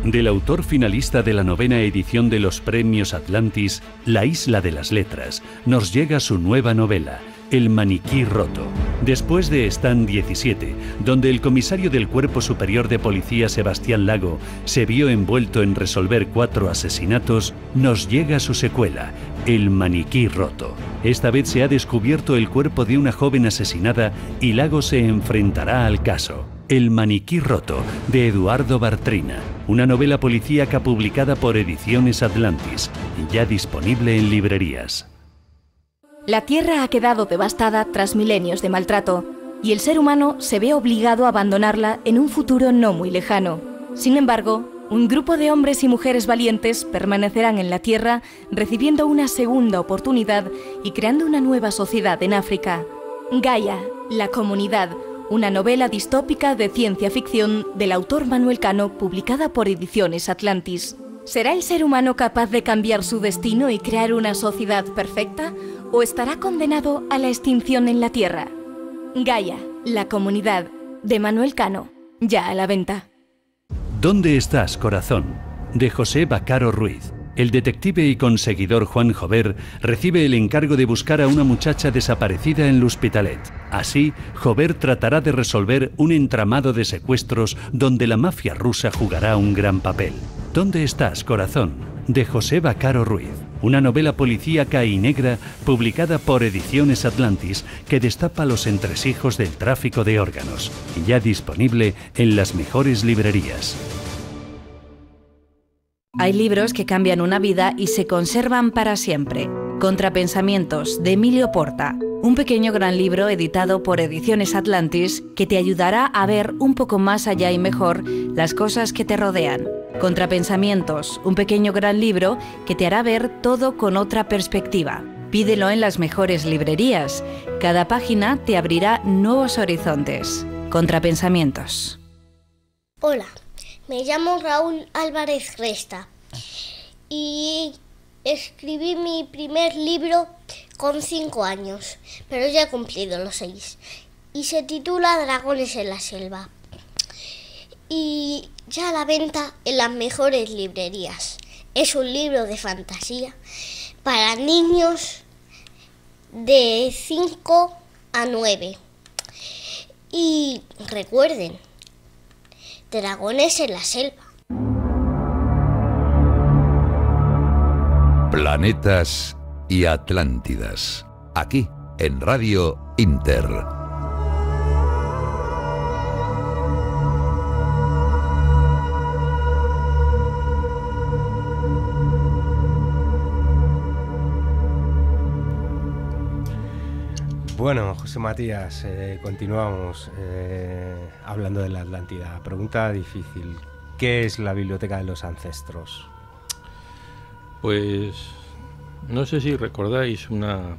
Del autor finalista de la 9ª edición de los Premios Atlantis, La Isla de las Letras, nos llega su nueva novela, El maniquí roto. Después de Stand 17, donde el comisario del Cuerpo Superior de Policía Sebastián Lago se vio envuelto en resolver 4 asesinatos, nos llega su secuela, El maniquí roto. Esta vez se ha descubierto el cuerpo de una joven asesinada y Lago se enfrentará al caso. El maniquí roto, de Eduardo Bartrina, una novela policíaca publicada por Ediciones Atlantis, ya disponible en librerías. La Tierra ha quedado devastada tras milenios de maltrato, y el ser humano se ve obligado a abandonarla en un futuro no muy lejano. Sin embargo, un grupo de hombres y mujeres valientes permanecerán en la Tierra, recibiendo una segunda oportunidad y creando una nueva sociedad en África. Gaia, la comunidad, una novela distópica de ciencia ficción del autor Manuel Cano, publicada por Ediciones Atlantis. ¿Será el ser humano capaz de cambiar su destino y crear una sociedad perfecta? ¿O estará condenado a la extinción en la Tierra? Gaia, la comunidad, de Manuel Cano, ya a la venta. ¿Dónde estás, corazón?, de José Bacaro Ruiz. El detective y conseguidor Juan Jover recibe el encargo de buscar a una muchacha desaparecida en l'Hospitalet. Así, Jover tratará de resolver un entramado de secuestros donde la mafia rusa jugará un gran papel. ¿Dónde estás, corazón?, de José Bacaro Ruiz. Una novela policíaca y negra publicada por Ediciones Atlantis que destapa los entresijos del tráfico de órganos. Ya disponible en las mejores librerías. Hay libros que cambian una vida y se conservan para siempre. Contrapensamientos, de Emilio Porta. Un pequeño gran libro editado por Ediciones Atlantis que te ayudará a ver un poco más allá y mejor las cosas que te rodean. Contrapensamientos, un pequeño gran libro que te hará ver todo con otra perspectiva. Pídelo en las mejores librerías. Cada página te abrirá nuevos horizontes. Contrapensamientos. Hola, me llamo Raúl Álvarez Resta y escribí mi primer libro con 5 años, pero ya he cumplido los 6. Y se titula Dragones en la selva. Y ya a la venta en las mejores librerías. Es un libro de fantasía para niños de 5 a 9. Y recuerden, Dragones en la selva. Planetas y Atlántidas. Aquí, en Radio Inter. Bueno, José Matías, continuamos hablando de la Atlántida. Pregunta difícil. ¿Qué es la Biblioteca de los Ancestros? Pues no sé si recordáis una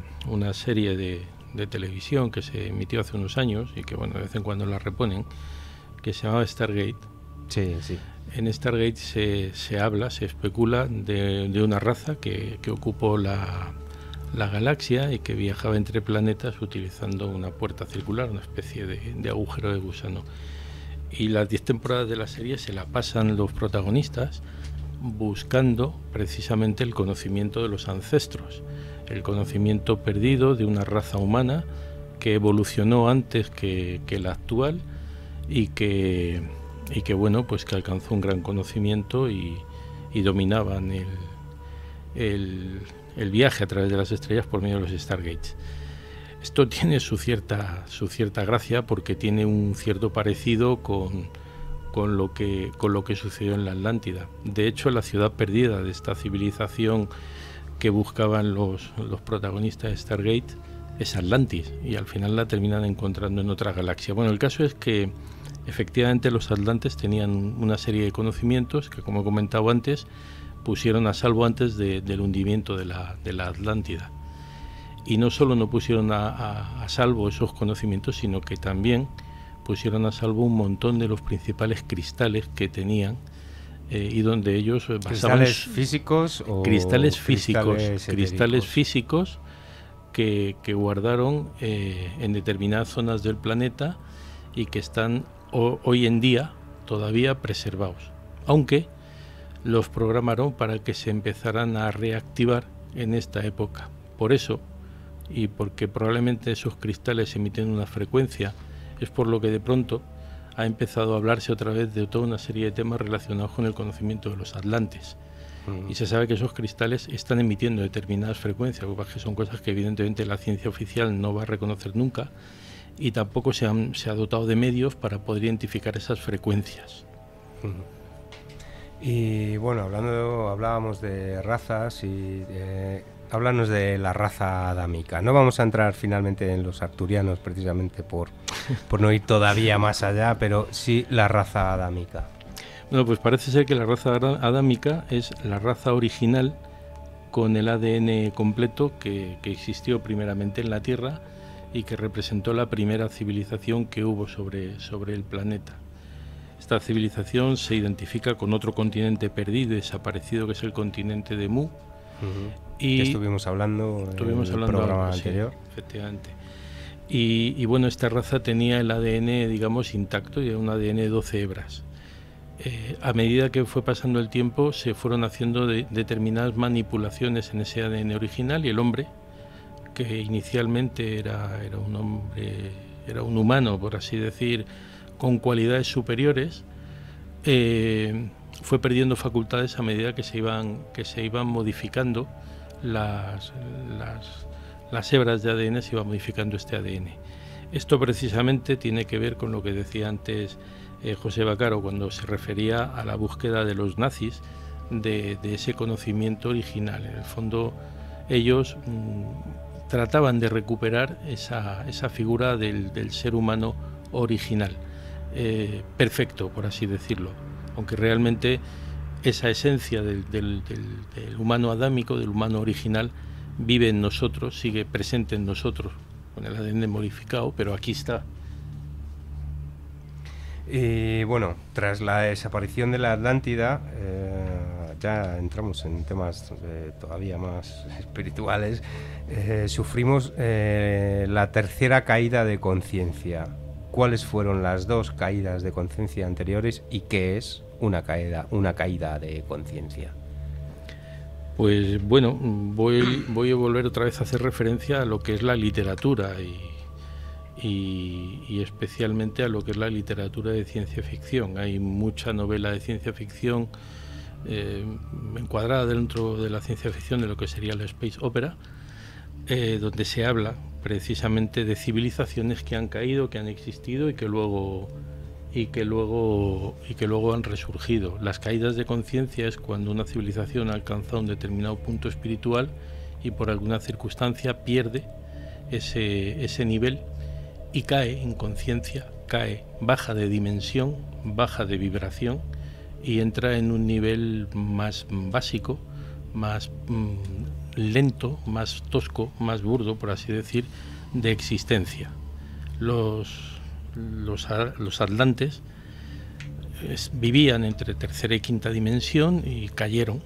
serie de televisión que se emitió hace unos años y que bueno, de vez en cuando la reponen, que se llamaba Stargate. Sí, sí. En Stargate se habla, se especula de una raza que ocupó la galaxia y que viajaba entre planetas utilizando una puerta circular, una especie de agujero de gusano. Y las 10 temporadas de la serie se la pasan los protagonistas buscando precisamente el conocimiento de los ancestros, el conocimiento perdido de una raza humana que evolucionó antes que la actual y que bueno, pues que alcanzó un gran conocimiento y dominaban el viaje a través de las estrellas por medio de los Stargates. Esto tiene su cierta gracia porque tiene un cierto parecido con lo que sucedió en la Atlántida. De hecho, la ciudad perdida de esta civilización que buscaban los protagonistas de Stargate es Atlantis, y al final la terminan encontrando en otra galaxia. Bueno, el caso es que efectivamente los atlantes tenían una serie de conocimientos que, como he comentado antes, pusieron a salvo antes del hundimiento de la Atlántida. Y no solo no pusieron a salvo esos conocimientos, sino que también pusieron a salvo un montón de los principales cristales que tenían y donde ellos basaban... ¿Cristales físicos o cristales físicos que guardaron en determinadas zonas del planeta y que están hoy en día todavía preservados, aunque los programaron para que se empezaran a reactivar en esta época. Por eso, y porque probablemente esos cristales emiten una frecuencia, es por lo que de pronto ha empezado a hablarse otra vez de toda una serie de temas relacionados con el conocimiento de los atlantes. Y se sabe que esos cristales están emitiendo determinadas frecuencias, que son cosas que evidentemente la ciencia oficial no va a reconocer nunca, y tampoco se ha dotado de medios para poder identificar esas frecuencias. Y bueno, hablábamos de razas y háblanos de la raza adámica. No vamos a entrar finalmente en los arturianos precisamente por no ir todavía más allá, pero sí la raza adámica. Bueno, pues parece ser que la raza adámica es la raza original con el ADN completo que existió primeramente en la Tierra y que representó la primera civilización que hubo sobre el planeta. Esta civilización se identifica con otro continente perdido y desaparecido, que es el continente de Mu. Y que estuvimos hablando en el programa anterior. Sí, efectivamente. Y bueno, esta raza tenía el ADN, digamos, intacto, y era un ADN de 12 hebras. A medida que fue pasando el tiempo, se fueron haciendo determinadas manipulaciones en ese ADN original, y el hombre, que inicialmente era un humano, por así decir, con cualidades superiores, fue perdiendo facultades a medida que se iban modificando las hebras de ADN, se iba modificando este ADN. Esto precisamente tiene que ver con lo que decía antes José Vaccaro cuando se refería a la búsqueda de los nazis de ese conocimiento original. En el fondo ellos trataban de recuperar esa figura del ser humano original, perfecto, por así decirlo, aunque realmente esa esencia del humano adámico, del humano original, vive en nosotros, sigue presente en nosotros, con el ADN modificado, pero aquí está. Y bueno, tras la desaparición de la Atlántida, ya entramos en temas todavía más espirituales, sufrimos la tercera caída de conciencia. ¿Cuáles fueron las dos caídas de conciencia anteriores y qué es una caída de conciencia? Pues bueno, voy a volver otra vez a hacer referencia a lo que es la literatura y especialmente a lo que es la literatura de ciencia ficción. Hay mucha novela de ciencia ficción encuadrada dentro de la ciencia ficción de lo que sería la space opera, donde se habla precisamente de civilizaciones que han caído, que han existido y que luego han resurgido. Las caídas de conciencia es cuando una civilización ha alcanzado un determinado punto espiritual y por alguna circunstancia pierde ese nivel y cae en conciencia, baja de dimensión, baja de vibración y entra en un nivel más básico, más lento, más tosco, más burdo, por así decir, de existencia. Los atlantes vivían entre tercera y quinta dimensión y cayeron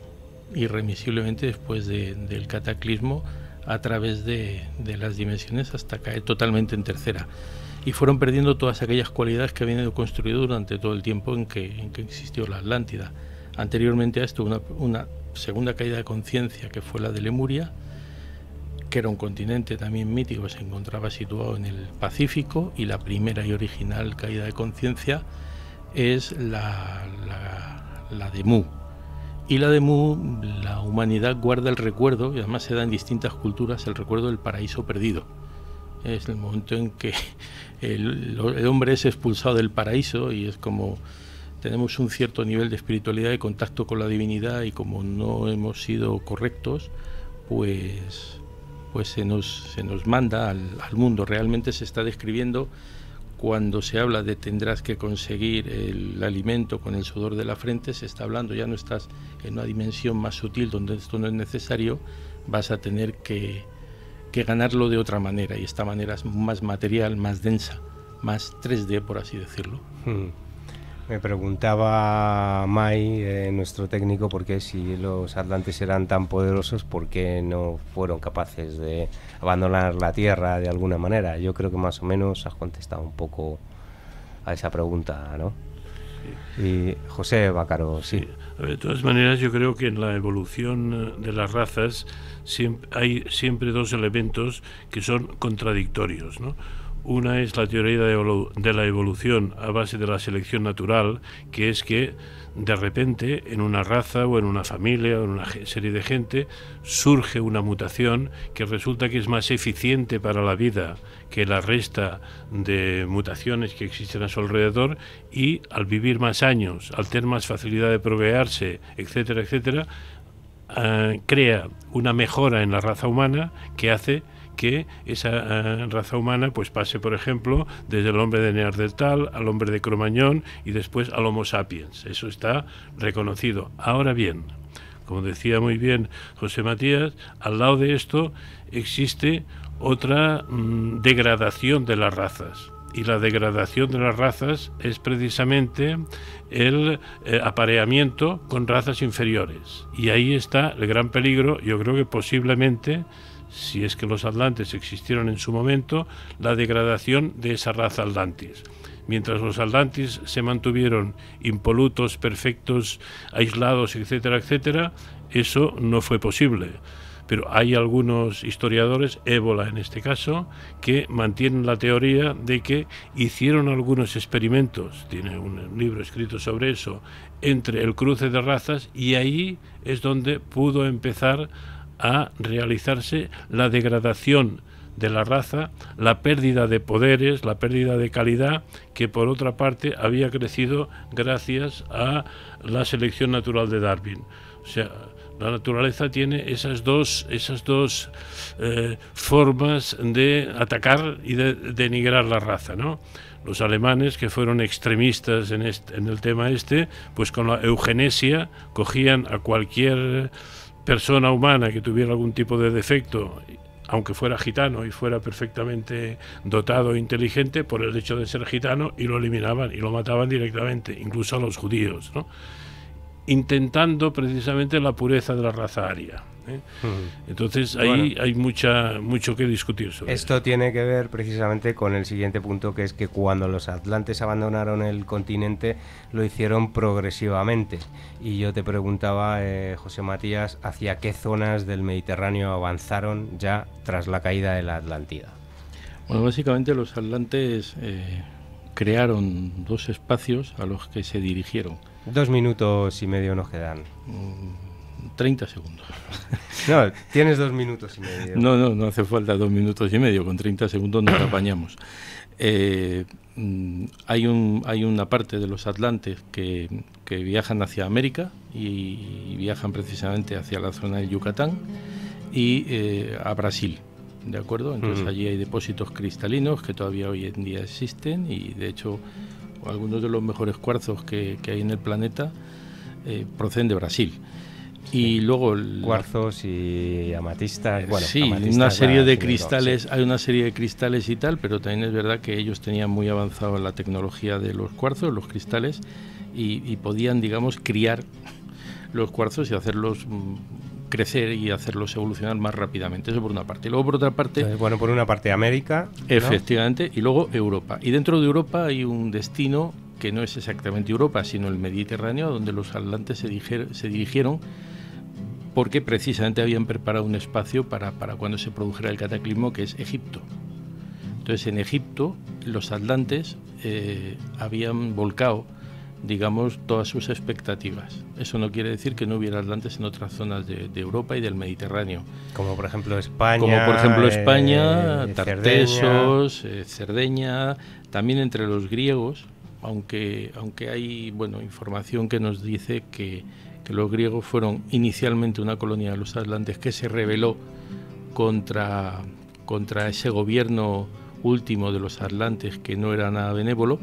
irremisiblemente después del cataclismo a través de las dimensiones hasta caer totalmente en tercera, y fueron perdiendo todas aquellas cualidades que habían ido construido durante todo el tiempo en que existió la Atlántida. Anteriormente a esto, una segunda caída de conciencia, que fue la de Lemuria, que era un continente también mítico, se encontraba situado en el Pacífico, y la primera y original caída de conciencia es la de Mu. Y la de Mu, la humanidad guarda el recuerdo, y además se da en distintas culturas, el recuerdo del paraíso perdido. Es el momento en que el hombre es expulsado del paraíso, y es como tenemos un cierto nivel de espiritualidad y contacto con la divinidad, y como no hemos sido correctos, pues se nos manda al mundo. Realmente se está describiendo, cuando se habla de tendrás que conseguir el alimento con el sudor de la frente, se está hablando, ya no estás en una dimensión más sutil donde esto no es necesario, vas a tener que ganarlo de otra manera, y esta manera es más material, más densa, más 3D, por así decirlo. Me preguntaba Mai, nuestro técnico, por qué, si los atlantes eran tan poderosos, por qué no fueron capaces de abandonar la Tierra de alguna manera. Yo creo que más o menos has contestado un poco a esa pregunta, ¿no? Sí. Y José Bácaro, sí. A ver, de todas maneras, yo creo que en la evolución de las razas hay siempre dos elementos que son contradictorios, ¿no? Una es la teoría de la evolución a base de la selección natural, que es que de repente en una raza o en una familia o en una serie de gente surge una mutación que resulta que es más eficiente para la vida que la resta de mutaciones que existen a su alrededor, y al vivir más años, al tener más facilidad de procrearse, etcétera, etcétera, crea una mejora en la raza humana que hace que esa raza humana pues pase, por ejemplo, desde el hombre de Neandertal al hombre de Cromañón y después al Homo sapiens. Eso está reconocido. Ahora bien, como decía muy bien José Matías, al lado de esto existe otra degradación de las razas. Y la degradación de las razas es precisamente el apareamiento con razas inferiores. Y ahí está el gran peligro. Yo creo que posiblemente, si es que los atlantes existieron en su momento, la degradación de esa raza atlantis. Mientras los atlantis se mantuvieron impolutos, perfectos, aislados, etcétera, etcétera, eso no fue posible. Pero hay algunos historiadores, Ébola en este caso, que mantienen la teoría de que hicieron algunos experimentos, tiene un libro escrito sobre eso, entre el cruce de razas, y ahí es donde pudo empezar a realizarse la degradación de la raza, la pérdida de poderes, la pérdida de calidad, que por otra parte había crecido gracias a la selección natural de Darwin. O sea, la naturaleza tiene esas dos formas de atacar y de denigrar la raza, ¿no? Los alemanes, que fueron extremistas en el tema pues con la eugenesia cogían a cualquier persona humana que tuviera algún tipo de defecto, aunque fuera gitano y fuera perfectamente dotado e inteligente, por el hecho de ser gitano, y lo eliminaban y lo mataban directamente, incluso a los judíos, ¿no? Intentando precisamente la pureza de la raza aria, ¿eh? Entonces ahí hay mucho que discutir sobre esto. Tiene que ver precisamente con el siguiente punto, que es que cuando los atlantes abandonaron el continente lo hicieron progresivamente, y yo te preguntaba, José Matías, ¿hacia qué zonas del Mediterráneo avanzaron ya tras la caída de la Atlántida? Bueno, básicamente los atlantes crearon dos espacios a los que se dirigieron. 2 minutos y medio nos quedan. 30 segundos. No, tienes 2 minutos y medio. No hace falta 2 minutos y medio, con 30 segundos nos apañamos. Hay una parte de los atlantes que viajan hacia América y viajan precisamente hacia la zona del Yucatán y a Brasil, ¿de acuerdo? Entonces allí hay depósitos cristalinos que todavía hoy en día existen, y de hecho algunos de los mejores cuarzos que hay en el planeta proceden de Brasil. Y luego cuarzos y amatistas, bueno, sí, amatistas, una serie de cristales, sí. Hay una serie de cristales y tal, pero también es verdad que ellos tenían muy avanzado la tecnología de los cuarzos, los cristales, y podían, digamos, criar los cuarzos y hacerlos crecer y hacerlos evolucionar más rápidamente. Eso por una parte. Y luego por otra parte... Bueno, por una parte América, efectivamente, ¿no? Y luego Europa. Y dentro de Europa hay un destino que no es exactamente Europa, sino el Mediterráneo, donde los atlantes se dirigieron, porque precisamente habían preparado un espacio para cuando se produjera el cataclismo, que es Egipto. Entonces, en Egipto, los atlantes habían volcado, digamos, todas sus expectativas. Eso no quiere decir que no hubiera atlantes en otras zonas de Europa y del Mediterráneo. Como por ejemplo España, Tartesos, Cerdeña, también entre los griegos, aunque hay, bueno, información que nos dice que los griegos fueron inicialmente una colonia de los atlantes que se rebeló contra ese gobierno último de los atlantes, que no era nada benévolo,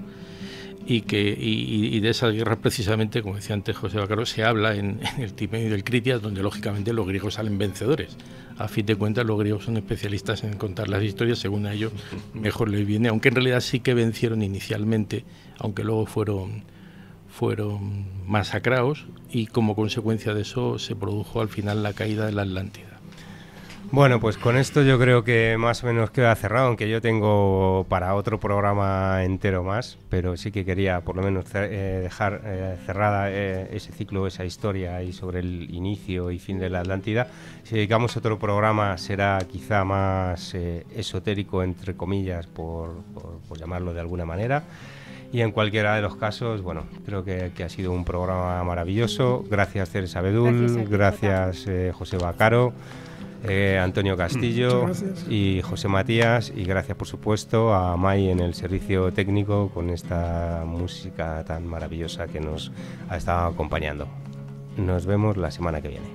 y de esas guerras precisamente, como decía antes José Bacaro, se habla en el Timeo del Critias, donde lógicamente los griegos salen vencedores. A fin de cuentas, los griegos son especialistas en contar las historias según a ellos mejor les viene, aunque en realidad sí que vencieron inicialmente, aunque luego fueron masacrados, y como consecuencia de eso se produjo al final la caída de la Atlántida. Bueno, pues con esto yo creo que más o menos queda cerrado, aunque yo tengo para otro programa entero más, pero sí que quería por lo menos dejar cerrada ese ciclo, esa historia y sobre el inicio y fin de la Atlántida. Si dedicamos otro programa será quizá más esotérico, entre comillas, por llamarlo de alguna manera. Y en cualquiera de los casos, bueno, creo que ha sido un programa maravilloso. Gracias, Teresa Bedul, gracias José Bacaro, Antonio Castillo y José Matías, y gracias por supuesto a Mai en el servicio técnico con esta música tan maravillosa que nos ha estado acompañando. Nos vemos la semana que viene.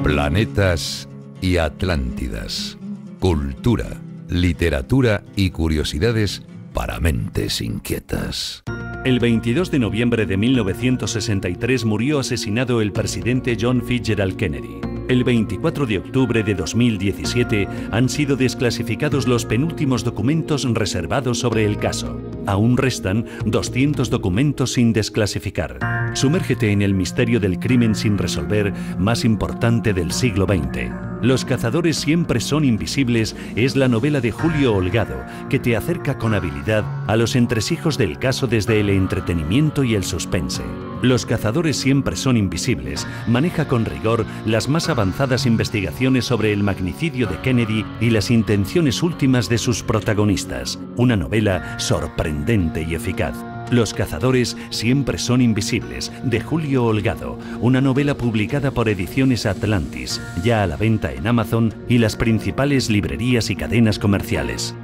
Planetas y Atlántidas. Cultura, literatura y curiosidades para mentes inquietas. El 22 de noviembre de 1963 murió asesinado el presidente John Fitzgerald Kennedy. El 24 de octubre de 2017 han sido desclasificados los penúltimos documentos reservados sobre el caso. Aún restan 200 documentos sin desclasificar. Sumérgete en el misterio del crimen sin resolver más importante del siglo XX. Los cazadores siempre son invisibles es la novela de Julio Holgado, que te acerca con habilidad a los entresijos del caso desde el entretenimiento y el suspense. Los cazadores siempre son invisibles maneja con rigor las más avanzadas investigaciones sobre el magnicidio de Kennedy y las intenciones últimas de sus protagonistas. Una novela sorprendente y eficaz. Los cazadores siempre son invisibles, de Julio Holgado, una novela publicada por Ediciones Atlantis, ya a la venta en Amazon y las principales librerías y cadenas comerciales.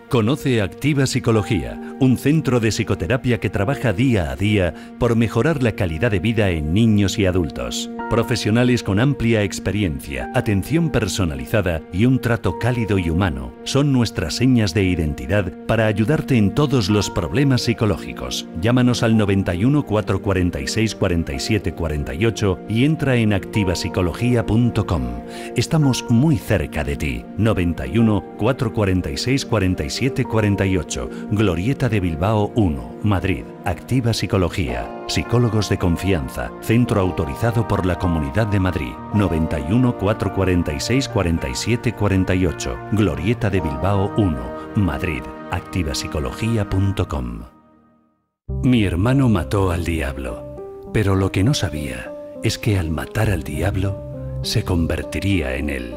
Conoce Activa Psicología, un centro de psicoterapia que trabaja día a día por mejorar la calidad de vida en niños y adultos. Profesionales con amplia experiencia, atención personalizada y un trato cálido y humano son nuestras señas de identidad para ayudarte en todos los problemas psicológicos. Llámanos al 91 446 47 48 y entra en activapsicología.com. Estamos muy cerca de ti. 91 446 47 48, Glorieta de Bilbao 1, Madrid. Activa Psicología. Psicólogos de confianza. Centro autorizado por la Comunidad de Madrid. 91 446 47 48, Glorieta de Bilbao 1, Madrid. activapsicología.com. Mi hermano mató al diablo, pero lo que no sabía es que al matar al diablo se convertiría en él.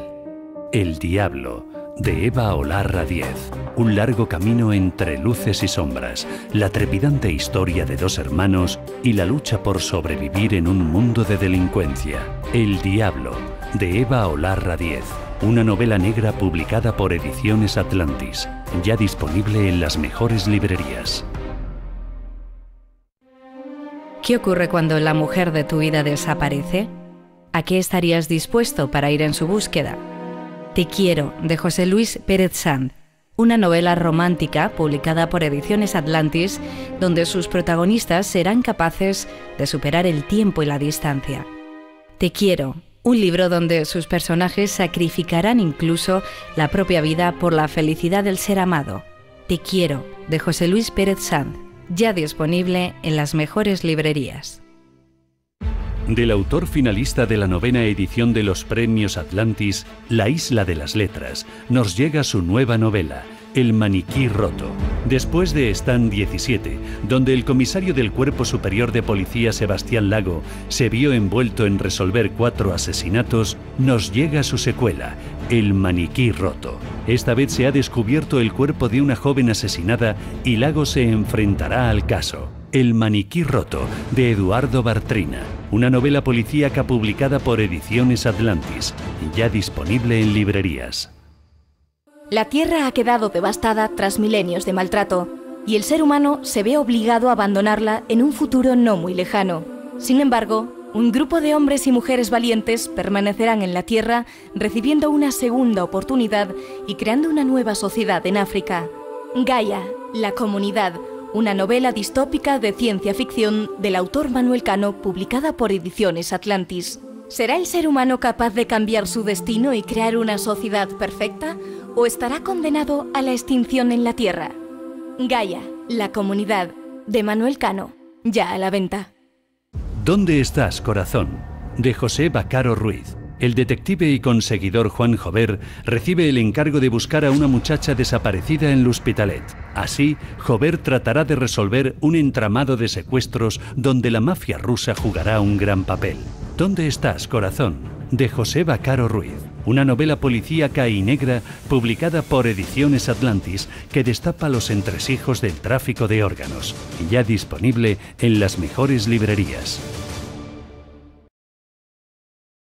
El diablo, de Eva Olarra Díez. Un largo camino entre luces y sombras, la trepidante historia de dos hermanos y la lucha por sobrevivir en un mundo de delincuencia. El diablo, de Eva Olarra Díez. Una novela negra publicada por Ediciones Atlantis, ya disponible en las mejores librerías. ¿Qué ocurre cuando la mujer de tu vida desaparece? ¿A qué estarías dispuesto para ir en su búsqueda? Te quiero, de José Luis Pérez Sand, una novela romántica publicada por Ediciones Atlantis, donde sus protagonistas serán capaces de superar el tiempo y la distancia. Te quiero, un libro donde sus personajes sacrificarán incluso la propia vida por la felicidad del ser amado. Te quiero, de José Luis Pérez Sand, ya disponible en las mejores librerías. Del autor finalista de la 9ª edición de los Premios Atlantis, La Isla de las Letras, nos llega su nueva novela, El maniquí roto. Después de Stand 17, donde el comisario del Cuerpo Superior de Policía Sebastián Lago se vio envuelto en resolver 4 asesinatos, nos llega su secuela, El maniquí roto. Esta vez se ha descubierto el cuerpo de una joven asesinada y Lago se enfrentará al caso. El maniquí roto, de Eduardo Bartrina, una novela policíaca publicada por Ediciones Atlantis, ya disponible en librerías. La Tierra ha quedado devastada tras milenios de maltrato, y el ser humano se ve obligado a abandonarla en un futuro no muy lejano. Sin embargo, un grupo de hombres y mujeres valientes permanecerán en la Tierra, recibiendo una segunda oportunidad y creando una nueva sociedad en África. Gaia, la comunidad, una novela distópica de ciencia ficción del autor Manuel Cano, publicada por Ediciones Atlantis. ¿Será el ser humano capaz de cambiar su destino y crear una sociedad perfecta? ¿O estará condenado a la extinción en la Tierra? Gaia, la comunidad, de Manuel Cano, ya a la venta. ¿Dónde estás, corazón?, de José Bacaro Ruiz. El detective y conseguidor Juan Jover recibe el encargo de buscar a una muchacha desaparecida en l'Hospitalet. Así, Jover tratará de resolver un entramado de secuestros donde la mafia rusa jugará un gran papel. ¿Dónde estás, corazón?, de José Bacaro Ruiz. Una novela policíaca y negra publicada por Ediciones Atlantis que destapa los entresijos del tráfico de órganos. Ya disponible en las mejores librerías.